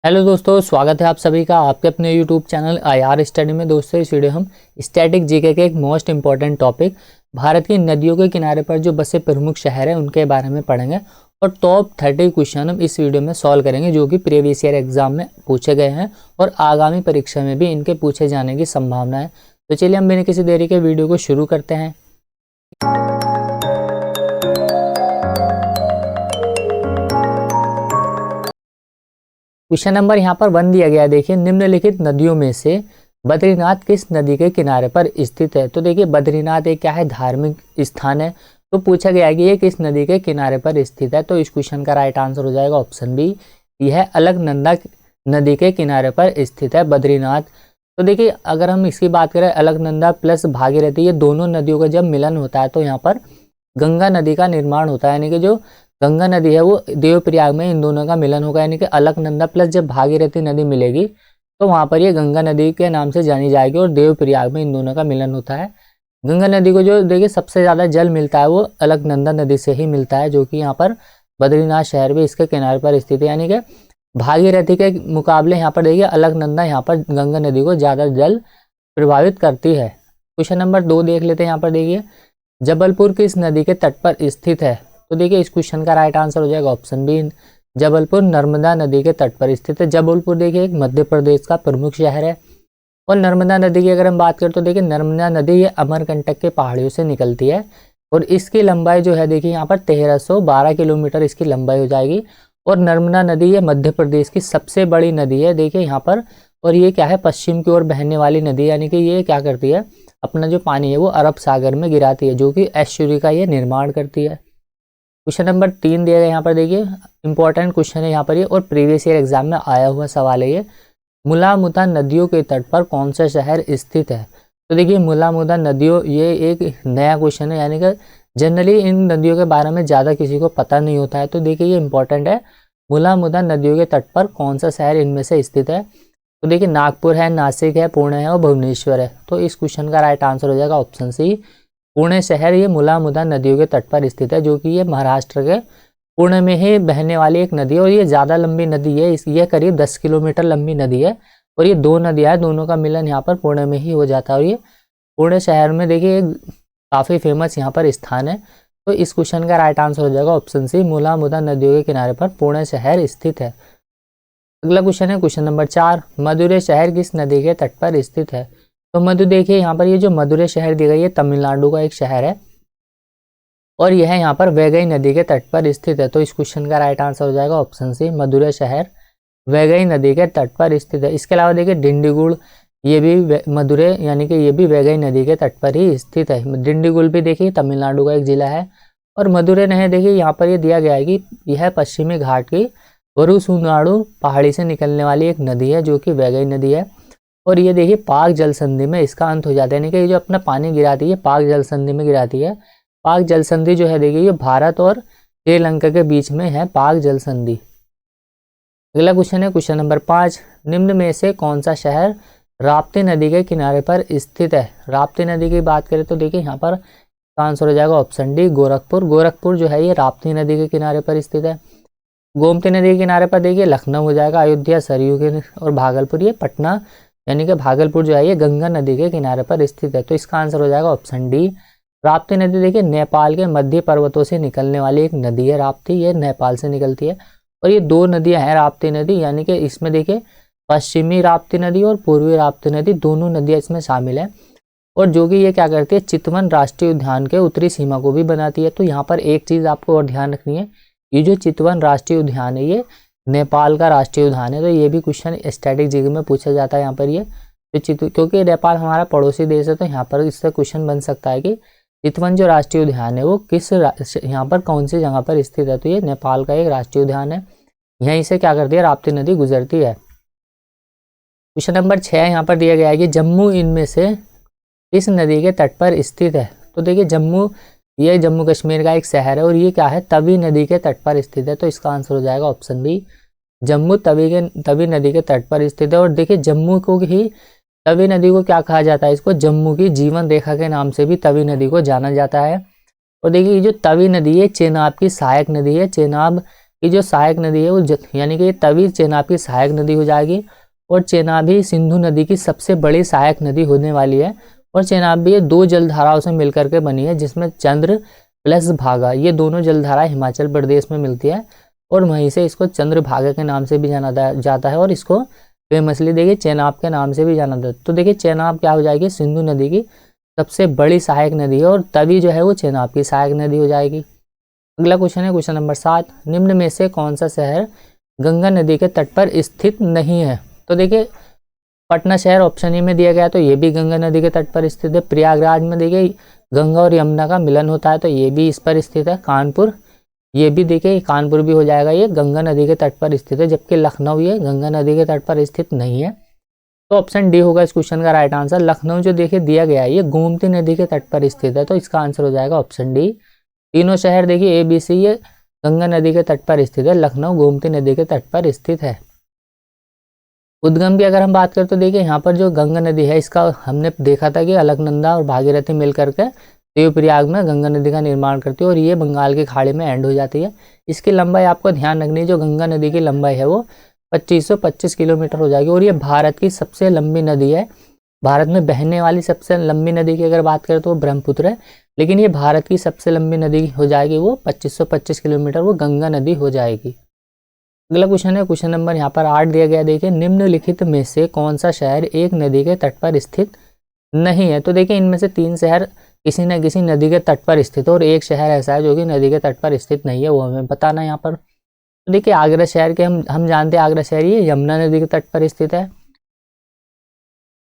Hello दोस्तों, स्वागत है आप सभी का आपके अपने यूट्यूब चैनल आईआर स्टडी में। दोस्तों इस वीडियो हम स्टैटिक जीके के एक मोस्ट इंपॉर्टेंट टॉपिक भारत की नदियों के किनारे पर जो बसे प्रमुख शहर हैं उनके बारे में पढ़ेंगे और टॉप 30 क्वेश्चन हम इस वीडियो में सॉल्व करेंगे जो कि प्रीवियस ईयर एग्जाम में पूछे गए हैं और आगामी परीक्षा में भी इनके पूछे जाने की संभावना है। तो चलिए हम बिना किसी देरी के वीडियो को शुरू करते हैं। क्वेश्चन नंबर यहाँ पर 1 दिया गया है। देखिए, निम्नलिखित नदियों में से बद्रीनाथ किस नदी के किनारे पर स्थित है। तो देखिए, बद्रीनाथ एक क्या है, धार्मिक स्थान है। तो पूछा गया है कि ये किस नदी के किनारे पर स्थित है। तो इस क्वेश्चन का राइट आंसर हो जाएगा ऑप्शन बी, यह अलकनंदा नदी के किनारे पर स्थित है बद्रीनाथ। तो देखिए, अगर हम इसकी बात करें, अलकनंदा प्लस भागीरथी, ये दोनों नदियों का जब मिलन होता है तो यहाँ पर गंगा नदी का निर्माण होता है। यानी कि जो गंगा नदी है वो देवप्रयाग में इन दोनों का मिलन होगा। यानी कि अलकनंदा प्लस जब भागीरथी नदी मिलेगी तो वहां पर ये गंगा नदी के नाम से जानी जाएगी और देवप्रयाग में इन दोनों का मिलन होता है। गंगा नदी को जो देखिए सबसे ज्यादा जल मिलता है वो अलकनंदा नदी से ही मिलता है, जो कि यहाँ पर बद्रीनाथ शहर भी इसके किनारे पर स्थित है। यानी कि भागीरथी के मुकाबले यहाँ पर देखिए अलकनंदा यहाँ पर गंगा नदी को ज्यादा जल प्रभावित करती है। क्वेश्चन नंबर 2 देख लेते हैं। यहाँ पर देखिए, जबलपुर किस नदी के तट पर स्थित है। तो देखिए, इस क्वेश्चन का राइट आंसर हो जाएगा ऑप्शन बी, जबलपुर नर्मदा नदी के तट पर स्थित है। जबलपुर देखिए एक मध्य प्रदेश का प्रमुख शहर है। और नर्मदा नदी की अगर हम बात करें तो देखिए, नर्मदा नदी ये अमरकंटक के पहाड़ियों से निकलती है और इसकी लंबाई जो है देखिए यहाँ पर 1312 किलोमीटर इसकी लंबाई हो जाएगी। और नर्मदा नदी ये मध्य प्रदेश की सबसे बड़ी नदी है देखिए यहाँ पर। और ये क्या है, पश्चिम की ओर बहने वाली नदी, यानी कि ये क्या करती है, अपना जो पानी है वो अरब सागर में गिराती है, जो कि एस्चुरी का ये निर्माण करती है। क्वेश्चन नंबर 3 दिया गया यहाँ पर देखिए, इंपॉर्टेंट क्वेश्चन है यहाँ पर ये और प्रीवियस ईयर एग्जाम में आया हुआ सवाल है ये। मुला मुता नदियों के तट पर कौन सा शहर स्थित है। तो देखिए, मुला मुता नदियों ये एक नया क्वेश्चन है। यानी कि जनरली इन नदियों के बारे में ज़्यादा किसी को पता नहीं होता है। तो देखिए, ये इंपॉर्टेंट है, मुला मुता नदियों के तट पर कौन सा शहर इनमें से स्थित है। तो देखिए, नागपुर है, नासिक है, पुणे है और भुवनेश्वर है। तो इस क्वेश्चन का राइट आंसर हो जाएगा ऑप्शन सी, पुणे शहर ये मुला मुदा नदियों के तट पर स्थित है, जो कि ये महाराष्ट्र के पुणे में ही बहने वाली एक नदी है। और ये ज़्यादा लंबी नदी है, ये करीब 10 किलोमीटर लंबी नदी है। और ये दो नदियाँ हैं, दोनों का मिलन यहाँ पर पुणे में ही हो जाता है। और ये पुणे शहर में देखिए काफ़ी फेमस यहाँ पर स्थान है। तो इस क्वेश्चन का राइट आंसर हो जाएगा ऑप्शन सी, मुला मुदा नदियों के किनारे पर पुणे शहर स्थित है। अगला क्वेश्चन है क्वेश्चन नंबर 4, मदुरै शहर किस नदी के तट पर स्थित है। तो मधु देखिए यहाँ पर ये जो मदुरै शहर दी गई है तमिलनाडु का एक शहर है और यह यहाँ पर वैगई नदी के तट पर स्थित है। तो इस क्वेश्चन का राइट आंसर हो जाएगा ऑप्शन सी, मदुरै शहर वैगई नदी के तट पर स्थित है। इसके अलावा देखिए डिंडीगुल, ये भी मदुरै यानी कि ये भी वैगई नदी के तट पर ही स्थित है। डिंडीगुल भी देखिए तमिलनाडु का एक जिला है। और मदुरै नहीं देखिए यहाँ पर ये दिया गया है कि यह पश्चिमी घाट की वरुसुनाडु पहाड़ी से निकलने वाली एक नदी है, जो कि वैगई नदी है। और ये देखिए पाक जल संधि में इसका अंत हो जाता है। यानी कि ये जो अपना पानी गिराती है पाक जल संधि में गिराती है। पाक जल संधि जो है देखिए ये भारत और श्रीलंका के बीच में है पाक जल संधि। अगला क्वेश्चन है क्वेश्चन नंबर 5, निम्न में से कौन सा शहर राप्ती नदी के किनारे पर स्थित है। राप्ती नदी की बात करें तो देखिए यहाँ पर आंसर हो जाएगा ऑप्शन डी, गोरखपुर। गोरखपुर जो है ये राप्ती नदी के किनारे पर स्थित है। गोमती नदी के किनारे पर देखिए लखनऊ हो जाएगा, अयोध्या सरयू के, और भागलपुर ये पटना यानी कि भागलपुर जो है ये गंगा नदी के किनारे पर स्थित है। तो इसका आंसर हो जाएगा ऑप्शन डी, राप्ती नदी देखिए नेपाल के मध्य पर्वतों से निकलने वाली एक नदी है। राप्ती ये नेपाल से निकलती है और ये दो नदियां हैं राप्ती नदी, यानी कि इसमें देखिए पश्चिमी राप्ती नदी और पूर्वी राप्ती नदी दोनों नदियां इसमें शामिल है। और जो कि ये क्या करती है, चितवन राष्ट्रीय उद्यान के उत्तरी सीमा को भी बनाती है। तो यहाँ पर एक चीज़ आपको और ध्यान रखनी है, ये जो चितवन राष्ट्रीय उद्यान है ये नेपाल का राष्ट्रीय उद्यान है। तो ये भी क्वेश्चन स्टैटिक जीके में पूछा जाता है यहाँ पर ये। तो क्योंकि नेपाल हमारा पड़ोसी देश है तो यहाँ पर इससे क्वेश्चन बन सकता है कि चितवन जो राष्ट्रीय उद्यान है वो किस यहाँ पर कौन सी जगह पर स्थित है। तो ये नेपाल का एक राष्ट्रीय उद्यान है, यहीं से क्या करती है, राप्ती नदी गुजरती है। क्वेश्चन नंबर 6 यहाँ पर दिया गया है कि जम्मू इनमें से किस नदी के तट पर स्थित है। तो देखिए जम्मू ये जम्मू कश्मीर का एक शहर है और ये क्या है, तवी नदी के तट पर स्थित है। तो इसका आंसर हो जाएगा ऑप्शन बी, जम्मू तवी नदी के तट पर स्थित है। और देखिए जम्मू को ही तवी नदी को क्या कहा जाता है, इसको जम्मू की जीवन रेखा के नाम से भी तवी नदी को जाना जाता है। और देखिए ये जो तवी नदी है चेनाब की सहायक नदी है। चेनाब कि जो सहायक नदी है वो यानी कि तवी चेनाब की सहायक नदी हो जाएगी, और चेनाब ही सिंधु नदी की सबसे बड़ी सहायक नदी होने वाली है। और चेनाब भी ये 2 जलधाराओं से मिलकर के बनी है, जिसमें चंद्र प्लस भागा, ये दोनों जलधारा हिमाचल प्रदेश में मिलती है, और वहीं से इसको चंद्रभागा के नाम से भी जाना जाता है, और इसको फेमसली देखिए चेनाब के नाम से भी जाना जाता है। तो देखिए चेनाब क्या हो जाएगी, सिंधु नदी की सबसे बड़ी सहायक नदी है, और तवी जो है वो चेनाब की सहायक नदी हो जाएगी। अगला क्वेश्चन है क्वेश्चन नंबर 7, निम्न में से कौन सा शहर गंगा नदी के तट पर स्थित नहीं है। तो देखिए पटना शहर ऑप्शन ए में दिया गया, तो ये भी गंगा नदी के तट पर स्थित है। प्रयागराज में देखिए गंगा और यमुना का मिलन होता है, तो ये भी इस पर स्थित है। कानपुर, ये भी देखिए कानपुर भी हो जाएगा, ये गंगा नदी के तट पर स्थित है। जबकि लखनऊ ये गंगा नदी के तट पर स्थित नहीं है, तो ऑप्शन डी होगा इस क्वेश्चन का राइट आंसर। लखनऊ जो देखिए दिया गया है ये गोमती नदी के तट पर स्थित है, तो इसका आंसर हो जाएगा ऑप्शन डी। तीनों शहर देखिए ABC ये गंगा नदी के तट पर स्थित है, लखनऊ गोमती नदी के तट पर स्थित है। उद्गम की अगर हम बात करें तो देखिए यहाँ पर जो गंगा नदी है इसका हमने देखा था कि अलकनंदा और भागीरथी मिलकर के देवप्रयाग में गंगा नदी का निर्माण करती है, और ये बंगाल की खाड़ी में एंड हो जाती है। इसकी लंबाई आपको ध्यान रखनी है, जो गंगा नदी की लंबाई है वो 2525 किलोमीटर हो जाएगी, और ये भारत की सबसे लंबी नदी है। भारत में बहने वाली सबसे लंबी नदी की अगर बात करें तो वो ब्रह्मपुत्र है, लेकिन ये भारत की सबसे लंबी नदी हो जाएगी वो 2525 किलोमीटर, वो गंगा नदी हो जाएगी। अगला क्वेश्चन है क्वेश्चन नंबर यहाँ पर 8 दिया गया, देखिए निम्नलिखित में से कौन सा शहर एक नदी के तट पर स्थित नहीं है। तो देखिए इनमें से 3 शहर किसी न किसी नदी के तट पर स्थित है, और एक शहर ऐसा है जो कि नदी के तट पर स्थित नहीं है, वो हमें बताना है यहाँ पर। तो देखिए आगरा शहर के हम जानते हैं आगरा शहर ये यमुना नदी के तट पर स्थित है।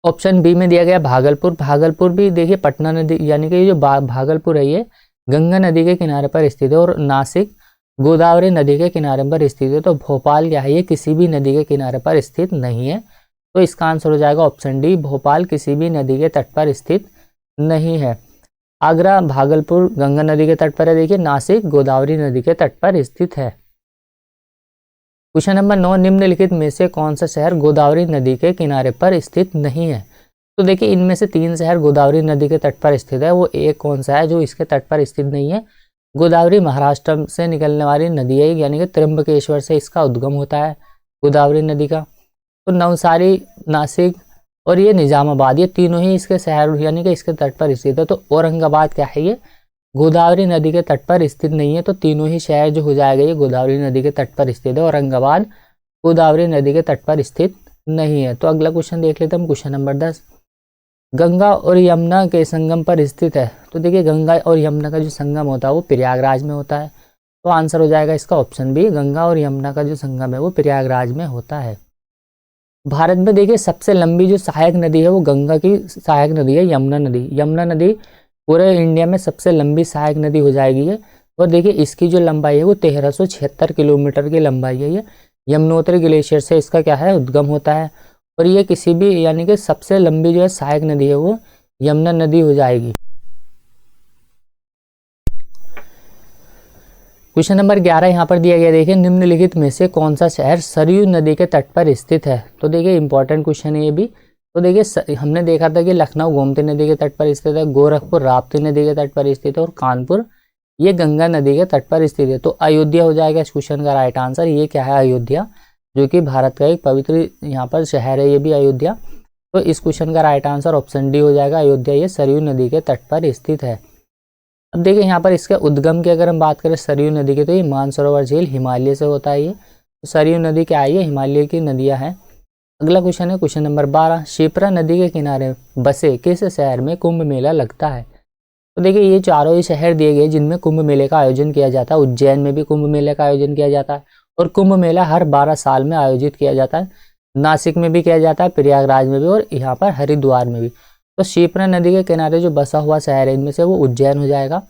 ऑप्शन बी में दिया गया भागलपुर, भागलपुर भी देखिए पटना नदी यानी कि जो भागलपुर है ये गंगा नदी के किनारे पर स्थित है, और नासिक गोदावरी नदी के किनारे पर स्थित है। तो भोपाल क्या है, ये किसी भी नदी के किनारे पर स्थित नहीं है, तो इसका आंसर हो जाएगा ऑप्शन डी, भोपाल किसी भी नदी के तट पर स्थित नहीं है। आगरा भागलपुर गंगा नदी के तट पर है, देखिए नासिक गोदावरी नदी के तट पर स्थित है। क्वेश्चन नंबर 9, निम्नलिखित में से कौन सा शहर गोदावरी नदी के किनारे पर स्थित नहीं है। तो देखिए इनमें से 3 शहर गोदावरी नदी के तट पर स्थित है, वो एक कौन सा है जो इसके तट पर स्थित नहीं है। गोदावरी महाराष्ट्र से निकलने वाली नदी है, यानी कि त्र्यंबकेश्वर से इसका उद्गम होता है गोदावरी नदी का। तो नवसारी, नासिक और ये निजामाबाद, ये तीनों ही इसके शहर यानी कि इसके तट पर स्थित है। तो औरंगाबाद क्या है, ये गोदावरी नदी के तट पर स्थित नहीं है, तो तीनों ही शहर जो हो जाएगा ये गोदावरी नदी के तट पर स्थित है। औरंगाबाद गोदावरी नदी के तट पर स्थित नहीं है। तो अगला क्वेश्चन देख लेते हैं हम, क्वेश्चन नंबर 10, गंगा और यमुना के संगम पर स्थित है। तो देखिए गंगा और यमुना का जो संगम होता है वो प्रयागराज में होता है, तो आंसर हो जाएगा इसका ऑप्शन बी, गंगा और यमुना का जो संगम है वो प्रयागराज में होता है। भारत में देखिए सबसे लंबी जो सहायक नदी है वो गंगा की सहायक नदी है यमुना नदी। यमुना नदी पूरे इंडिया में सबसे लंबी सहायक नदी हो जाएगी है, और देखिए इसकी जो लंबाई है वो 1376 किलोमीटर की लंबाई है। ये यमुनोत्री ग्लेशियर से इसका क्या है उद्गम होता है, और ये किसी भी यानी कि सबसे लंबी जो है सहायक नदी है वो यमुना नदी हो जाएगी। क्वेश्चन नंबर 11 यहाँ पर दिया गया, देखिए निम्नलिखित में से कौन सा शहर सरयू नदी के तट पर स्थित है। तो देखिए इंपॉर्टेंट क्वेश्चन है ये भी। तो देखिए हमने देखा था कि लखनऊ गोमती नदी के तट पर स्थित है, गोरखपुर राप्ती नदी के तट पर स्थित है, और कानपुर ये गंगा नदी के तट पर स्थित है। तो अयोध्या हो जाएगा इस क्वेश्चन का राइट आंसर। ये क्या है, अयोध्या, जो कि भारत का एक पवित्र यहाँ पर शहर है, ये भी अयोध्या। तो इस क्वेश्चन का राइट आंसर ऑप्शन डी हो जाएगा, अयोध्या ये सरयू नदी के तट पर स्थित है। अब देखिए यहाँ पर इसके उद्गम की अगर हम बात करें सरयू नदी की, तो ये मानसरोवर झील हिमालय से होता है। ये तो सरयू नदी क्या है, ये हिमालय की नदियाँ हैं। अगला क्वेश्चन है क्वेश्चन नंबर 12, शिप्रा नदी के किनारे बसे किस शहर में कुंभ मेला लगता है। तो देखिए ये चारों ही शहर दिए गए जिनमें कुंभ मेले का आयोजन किया जाता है। उज्जैन में भी कुंभ मेले का आयोजन किया जाता है, और कुंभ मेला हर 12 साल में आयोजित किया जाता है। नासिक में भी किया जाता है, प्रयागराज में भी, और यहाँ पर हरिद्वार में भी। तो शिप्रा नदी के किनारे जो बसा हुआ शहर है इनमें से वो उज्जैन हो जाएगा।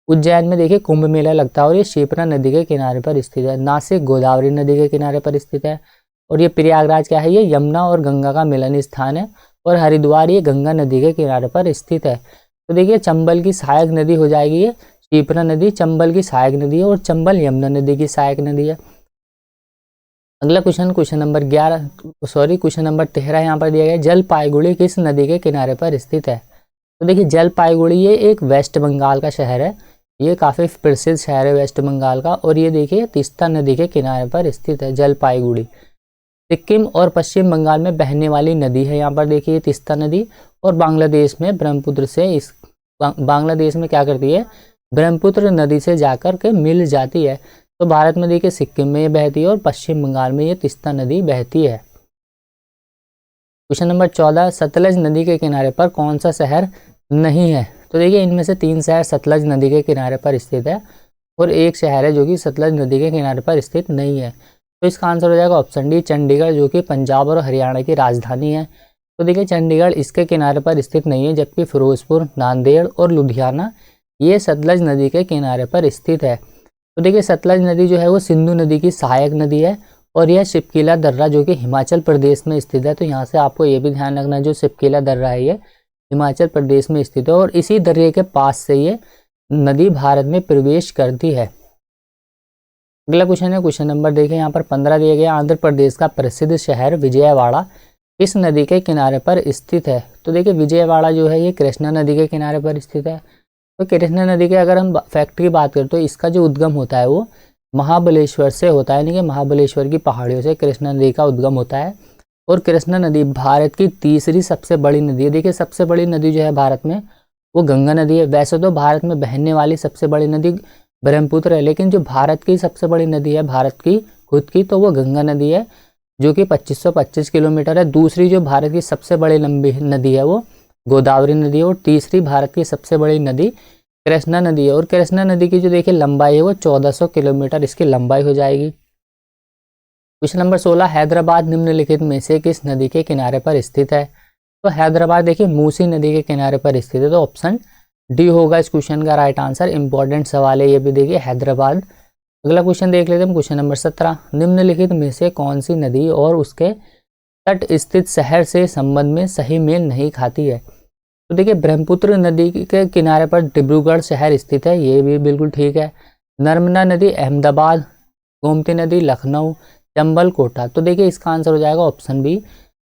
उज्जैन में देखिए कुंभ मेला लगता है, और ये शिप्रा नदी के किनारे पर स्थित है। नासिक गोदावरी नदी के किनारे पर स्थित है, और ये प्रयागराज क्या है, ये यमुना और गंगा का मिलन स्थान है, और हरिद्वार ये गंगा नदी के किनारे पर स्थित है। तो देखिए चंबल की सहायक नदी हो जाएगी ये शिप्रा नदी, चंबल की सहायक नदी है, और चंबल यमुना नदी की सहायक नदी है। अगला क्वेश्चन क्वेश्चन नंबर 13 यहाँ पर दिया गया, जलपाईगुड़ी किस नदी के किनारे पर स्थित है। तो देखिए जलपाईगुड़ी ये एक वेस्ट बंगाल का शहर है, ये काफ़ी प्रसिद्ध शहर है वेस्ट बंगाल का। और ये देखिए तीस्ता नदी के किनारे पर स्थित है, जलपाईगुड़ी। सिक्किम और पश्चिम बंगाल में बहने वाली नदी है यहाँ पर देखिए तीस्ता नदी। और बांग्लादेश में ब्रह्मपुत्र से इस बांग्लादेश में क्या करती है, ब्रह्मपुत्र नदी से जाकर के मिल जाती है। तो भारत में देखिए सिक्किम में ये बहती है और पश्चिम बंगाल में ये तीस्ता नदी बहती है। क्वेश्चन नंबर 14, सतलज नदी के किनारे पर कौन सा शहर नहीं है? तो देखिए इनमें से 3 शहर सतलज नदी के किनारे पर स्थित है और एक शहर है जो कि सतलज नदी के किनारे पर स्थित नहीं है। तो इसका आंसर हो जाएगा ऑप्शन डी, चंडीगढ़, जो कि पंजाब और हरियाणा की राजधानी है। तो देखिए चंडीगढ़ इसके किनारे पर स्थित नहीं है, जबकि फिरोजपुर, नांदेड़ और लुधियाना ये सतलज नदी के किनारे पर स्थित है। तो देखिए सतलज नदी जो है वो सिंधु नदी की सहायक नदी है और यह शिपकीला दर्रा जो कि हिमाचल प्रदेश में स्थित है। तो यहाँ से आपको ये भी ध्यान रखना है, जो शिपकीला दर्रा है ये हिमाचल प्रदेश में स्थित है और इसी दर्रे के पास से ये नदी भारत में प्रवेश करती है। अगला क्वेश्चन है, क्वेश्चन नंबर देखें यहाँ पर 15 दिया गया, आंध्र प्रदेश का प्रसिद्ध शहर विजयवाड़ा किस नदी के किनारे पर स्थित है? तो देखिए विजयवाड़ा जो है ये कृष्णा नदी के किनारे पर स्थित है। तो कृष्णा नदी के अगर हम फैक्ट की बात करें तो इसका जो उद्गम होता है वो महाबलेश्वर से होता है, यानी कि महाबलेश्वर की पहाड़ियों से कृष्णा नदी का उद्गम होता है। और कृष्णा नदी भारत की तीसरी सबसे बड़ी नदी है। देखिए सबसे बड़ी नदी जो है भारत में वो गंगा नदी है। वैसे तो भारत में बहने वाली सबसे बड़ी नदी ब्रह्मपुत्र है, लेकिन जो भारत की सबसे बड़ी नदी है भारत की खुद की, तो वो गंगा नदी है जो कि 2525 किलोमीटर है। दूसरी जो भारत की सबसे बड़ी लंबी नदी है वो गोदावरी नदी है और तीसरी भारत की सबसे बड़ी नदी कृष्णा नदी है। और कृष्णा नदी की जो देखिए लंबाई है वो 1400 किलोमीटर इसकी लंबाई हो जाएगी। क्वेश्चन नंबर 16, हैदराबाद निम्नलिखित में से किस नदी के किनारे पर स्थित है? तो हैदराबाद देखिए मूसी नदी के किनारे पर स्थित है, तो ऑप्शन डी होगा इस क्वेश्चन का राइट आंसर। इंपॉर्टेंट सवाल है ये भी, देखिए हैदराबाद। अगला क्वेश्चन देख लेते हैं, क्वेश्चन नंबर 17, निम्नलिखित में से कौन सी नदी और उसके तट स्थित शहर से संबंध में सही मेल नहीं खाती है? तो देखिए ब्रह्मपुत्र नदी के किनारे पर डिब्रूगढ़ शहर स्थित है, ये भी बिल्कुल ठीक है। नर्मदा नदी अहमदाबाद, गोमती नदी लखनऊ, चंबल कोटा। तो देखिए इसका आंसर हो जाएगा ऑप्शन बी,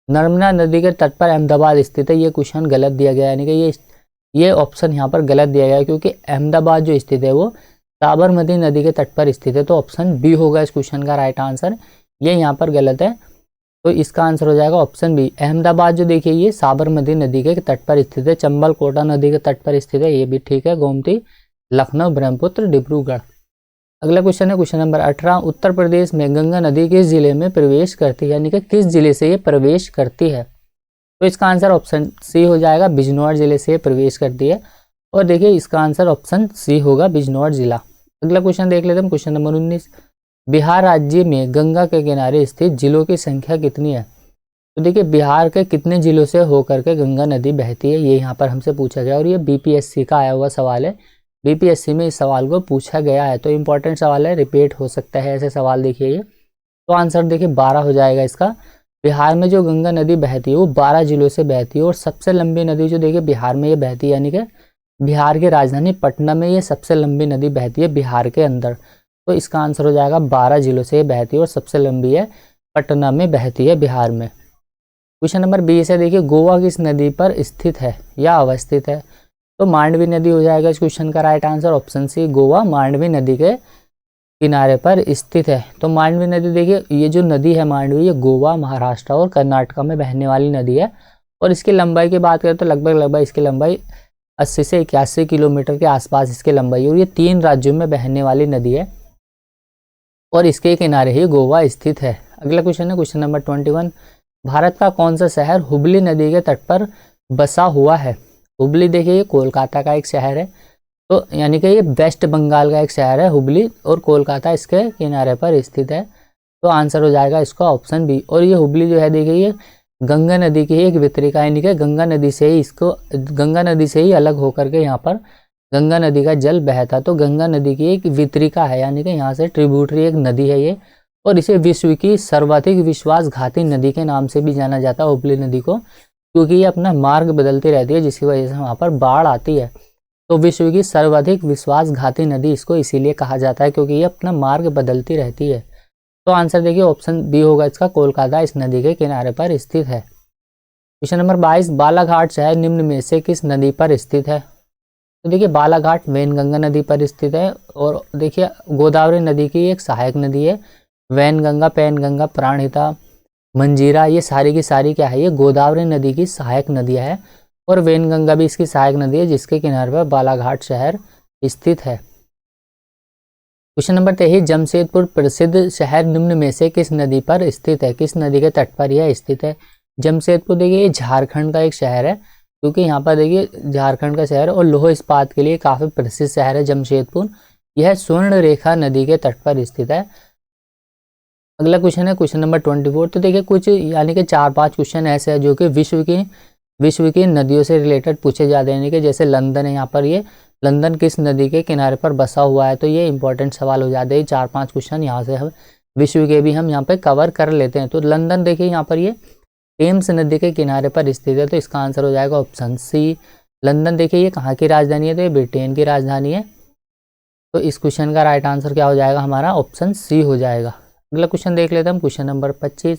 नर्मदा नदी के तट पर अहमदाबाद स्थित है। ये क्वेश्चन गलत दिया गया है, यानी कि ये ऑप्शन यहाँ पर गलत दिया गया है, क्योंकि अहमदाबाद जो स्थित है वो साबरमती नदी के तट पर स्थित है। तो ऑप्शन बी होगा इस क्वेश्चन का राइट आंसर, ये यहाँ पर गलत है। तो इसका आंसर हो जाएगा ऑप्शन बी, अहमदाबाद जो देखिए ये साबरमती नदी के तट पर स्थित है, चंबल कोटा नदी के तट पर स्थित है, ये भी ठीक है। गोमती, लखनऊ, ब्रह्मपुत्र, डिब्रूगढ़। अगला क्वेश्चन है क्वेश्चन नंबर 18, उत्तर प्रदेश में गंगा नदी किस जिले में प्रवेश करती है, यानी कि किस जिले से ये प्रवेश करती है? तो इसका आंसर ऑप्शन सी हो जाएगा, बिजनौर जिले से प्रवेश करती है। और देखिए इसका आंसर ऑप्शन सी होगा, बिजनौर जिला। अगला क्वेश्चन देख लेते हैं, क्वेश्चन नंबर 19, बिहार राज्य में गंगा के किनारे स्थित जिलों की संख्या कितनी है? तो देखिए बिहार के कितने जिलों से होकर के गंगा नदी बहती है, ये यहाँ पर हमसे पूछा गया और ये बीपीएससी का आया हुआ सवाल है। बीपीएससी में इस सवाल को पूछा गया है, तो इंपॉर्टेंट सवाल है, रिपीट हो सकता है ऐसे सवाल। देखिए ये तो आंसर देखिए 12 हो जाएगा इसका। बिहार में जो गंगा नदी बहती है वो 12 जिलों से बहती है और सबसे लंबी नदी जो देखिए बिहार में ये बहती है, यानी कि बिहार की राजधानी पटना में ये सबसे लंबी नदी बहती है बिहार के अंदर। तो इसका आंसर हो जाएगा 12 जिलों से ये बहती है और सबसे लंबी है पटना में बहती है बिहार में। क्वेश्चन नंबर 20 है, देखिए गोवा किस नदी पर स्थित है या अवस्थित है? तो मांडवी नदी हो जाएगा इस क्वेश्चन का right answer, option C, Goa Mandovi नदी के किनारे पर स्थित है। तो मांडवी नदी देखिए ये जो नदी है मांडवी, ये गोवा, महाराष्ट्र और कर्नाटक में बहने वाली नदी है और इसकी लंबाई की बात करें तो लगभग इसकी लंबाई 80 से 81 किलोमीटर के आसपास इसकी लंबाई है और ये 3 राज्यों में बहने वाली नदी है और इसके किनारे ही गोवा स्थित है। अगला क्वेश्चन है क्वेश्चन नंबर 21, भारत का कौन सा शहर हुबली नदी के तट पर बसा हुआ है? हुबली देखिए ये कोलकाता का एक शहर है, तो यानी कि ये वेस्ट बंगाल का एक शहर है हुबली और कोलकाता इसके किनारे पर स्थित है। तो आंसर हो जाएगा इसका ऑप्शन बी। और ये हुबली जो है देखिए ये गंगा नदी की एक वितरिका, यानी कि गंगा नदी से ही अलग होकर के यहाँ पर गंगा नदी का जल बहता। तो गंगा नदी की एक वितरिका है, यानी कि यहाँ से ट्रिब्यूटरी एक नदी है ये, और इसे विश्व की सर्वाधिक विश्वासघाती नदी के नाम से भी जाना जाता है हुबली नदी को, क्योंकि ये अपना मार्ग बदलती रहती है जिसकी वजह से वहाँ पर बाढ़ आती है। तो विश्व की सर्वाधिक विश्वासघाती नदी इसको इसीलिए कहा जाता है क्योंकि ये अपना मार्ग बदलती रहती है। तो आंसर देखिए ऑप्शन बी होगा इसका, कोलकाता इस नदी के किनारे पर स्थित है। क्वेश्चन नंबर 22, बालाघाट शहर निम्न में से किस नदी पर स्थित है? तो देखिए बालाघाट वैनगंगा नदी पर स्थित है। और देखिए गोदावरी नदी की एक सहायक नदी है। वैनगंगा, पैनगंगा, प्राणहिता, मंजीरा, ये सारी की सारी क्या है, ये गोदावरी नदी की सहायक नदियाँ है। और वैनगंगा भी इसकी सहायक नदी है, जिसके किनारे पर बालाघाट शहर स्थित है। क्वेश्चन नंबर 23, जमशेदपुर प्रसिद्ध शहर निम्न में से किस नदी पर स्थित है? किस नदी के तट पर यह स्थित है? जमशेदपुर देखिए ये झारखंड का एक शहर है, क्योंकि यहाँ पर देखिए झारखंड का शहर और लौह इस्पात के लिए काफ़ी प्रसिद्ध शहर है जमशेदपुर। यह स्वर्ण रेखा नदी के तट पर स्थित है। अगला क्वेश्चन है क्वेश्चन नंबर 24। तो देखिए कुछ यानी कि 4-5 क्वेश्चन ऐसे हैं जो कि विश्व की नदियों से रिलेटेड पूछे जाते हैं। यानी कि जैसे लंदन है, यहाँ पर ये लंदन किस नदी के किनारे पर बसा हुआ है? तो ये इंपॉर्टेंट सवाल हो जाते हैं। 4-5 क्वेश्चन यहाँ से हम विश्व के भी हम यहाँ पे कवर कर लेते हैं। तो लंदन देखिए यहाँ पर ये टेम्स नदी के किनारे पर स्थित है, तो इसका आंसर हो जाएगा ऑप्शन सी। लंदन देखिए ये कहाँ की राजधानी है? तो ये ब्रिटेन की राजधानी है। तो इस क्वेश्चन का राइट आंसर क्या हो जाएगा हमारा? ऑप्शन सी हो जाएगा। अगला क्वेश्चन देख लेते हैं हम, क्वेश्चन नंबर 25।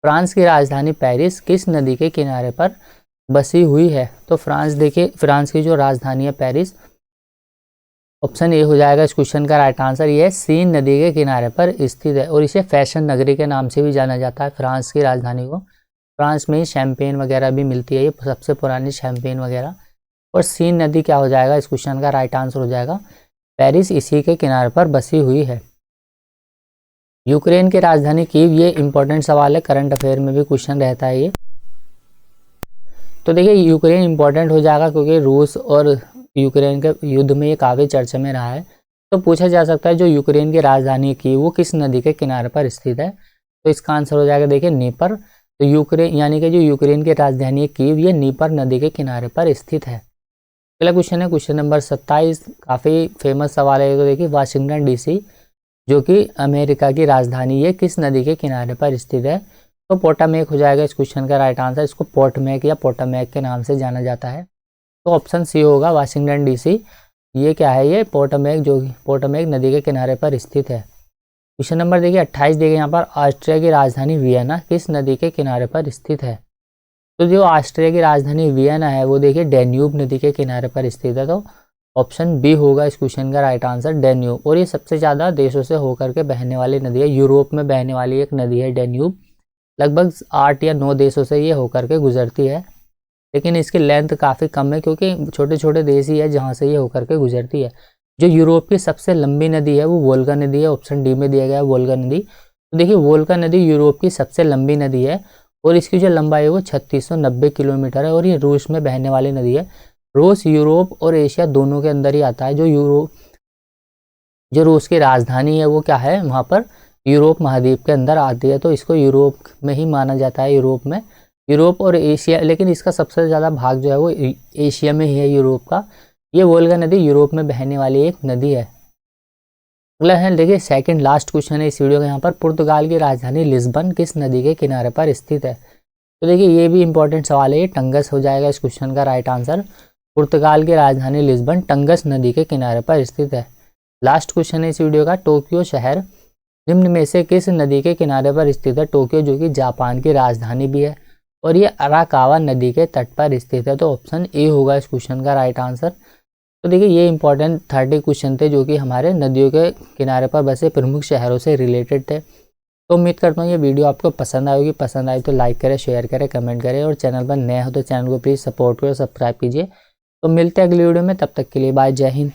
फ्रांस की राजधानी पेरिस किस नदी के किनारे पर बसी हुई है? तो फ्रांस देखिए, फ्रांस की जो राजधानी है पेरिस, ऑप्शन ए हो जाएगा इस क्वेश्चन का राइट आंसर। ये सीन नदी के किनारे पर स्थित है और इसे फैशन नगरी के नाम से भी जाना जाता है फ्रांस की राजधानी को। फ्रांस में ही शैम्पेन वगैरह भी मिलती है, ये सबसे पुरानी शैम्पेन वगैरह। और सीन नदी क्या हो जाएगा? इस क्वेश्चन का राइट आंसर हो जाएगा पेरिस इसी के किनारे पर बसी हुई है। यूक्रेन की राजधानी कीव, ये इंपॉर्टेंट सवाल है, करंट अफेयर में भी क्वेश्चन रहता है ये। तो देखिए यूक्रेन इंपॉर्टेंट हो जाएगा क्योंकि रूस और यूक्रेन के युद्ध में ये काफ़ी चर्चा में रहा है। तो पूछा जा सकता है जो यूक्रेन की राजधानी कीव वो किस नदी के किनारे पर स्थित है? तो इसका आंसर हो जाएगा देखिए नीपर। तो यूक्रेन यानी कि जो यूक्रेन की राजधानी है कीव, ये नीपर नदी के किनारे पर स्थित है। अगला क्वेश्चन है क्वेश्चन नंबर 27, काफ़ी फेमस सवाल है। तो देखिए वाशिंगटन डीसी जो कि अमेरिका की राजधानी है किस नदी के किनारे पर स्थित है? तो पोटामेक हो जाएगा इस क्वेश्चन का राइट आंसर। इसको पोटमेक या पोटामेक के नाम से जाना जाता है। तो ऑप्शन सी होगा वाशिंगटन डीसी। ये क्या है? ये पोटामेक, जो पोटामेक नदी के किनारे पर स्थित है। क्वेश्चन नंबर देखिए 28 देखिए यहाँ पर, ऑस्ट्रिया की राजधानी वियना किस नदी के किनारे पर स्थित है? तो जो ऑस्ट्रिया की राजधानी वियना है वो देखिए डैन्यूब नदी के किनारे पर स्थित है। तो ऑप्शन बी होगा इस क्वेश्चन का राइट आंसर, डैन्यूब। और ये सबसे ज़्यादा देशों से होकर के बहने वाली नदी है, यूरोप में बहने वाली एक नदी है डैन्यूब। लगभग 8 या 9 देशों से ये होकर के गुजरती है, लेकिन इसकी लेंथ काफ़ी कम है क्योंकि छोटे छोटे देश ही है जहाँ से ये होकर के गुजरती है। जो यूरोप की सबसे लंबी नदी है वो वोल्गा नदी है, ऑप्शन डी में दिया गया है वोल्गा नदी। तो देखिए वोल्गा नदी यूरोप की सबसे लंबी नदी है और इसकी जो लंबाई है वो 3690 किलोमीटर है और ये रूस में बहने वाली नदी है। रूस यूरोप और एशिया दोनों के अंदर ही आता है। जो रूस की राजधानी है वो क्या है, वहाँ पर यूरोप महाद्वीप के अंदर आती है, तो इसको यूरोप में ही माना जाता है, यूरोप में, यूरोप और एशिया। लेकिन इसका सबसे ज़्यादा भाग जो है वो एशिया में ही है, यूरोप का। ये वोल्गा नदी यूरोप में बहने वाली एक नदी है। अगला है देखिए सेकंड लास्ट क्वेश्चन है इस वीडियो का यहाँ पर, पुर्तगाल की राजधानी लिस्बन किस नदी के किनारे पर स्थित है? तो देखिए ये भी इंपॉर्टेंट सवाल है, ये टंगस हो जाएगा इस क्वेश्चन का राइट आंसर। पुर्तगाल की राजधानी लिस्बन टंगस नदी के किनारे पर स्थित है। लास्ट क्वेश्चन है इस वीडियो का, टोक्यो शहर निम्न में से किस नदी के किनारे पर स्थित है? टोक्यो जो कि जापान की राजधानी भी है और ये अराकावा नदी के तट पर स्थित है। तो ऑप्शन ए होगा इस क्वेश्चन का राइट आंसर। तो देखिए ये इंपॉर्टेंट 30 क्वेश्चन थे जो कि हमारे नदियों के किनारे पर बसे प्रमुख शहरों से रिलेटेड थे। तो उम्मीद करता हूँ ये वीडियो आपको पसंद आएगी। पसंद आई तो लाइक करें, शेयर करें, कमेंट करें और चैनल पर नए हो तो चैनल को प्लीज़ सपोर्ट करें, सब्सक्राइब कीजिए। तो मिलते हैं अगली वीडियो में, तब तक के लिए बाय, जय हिंद।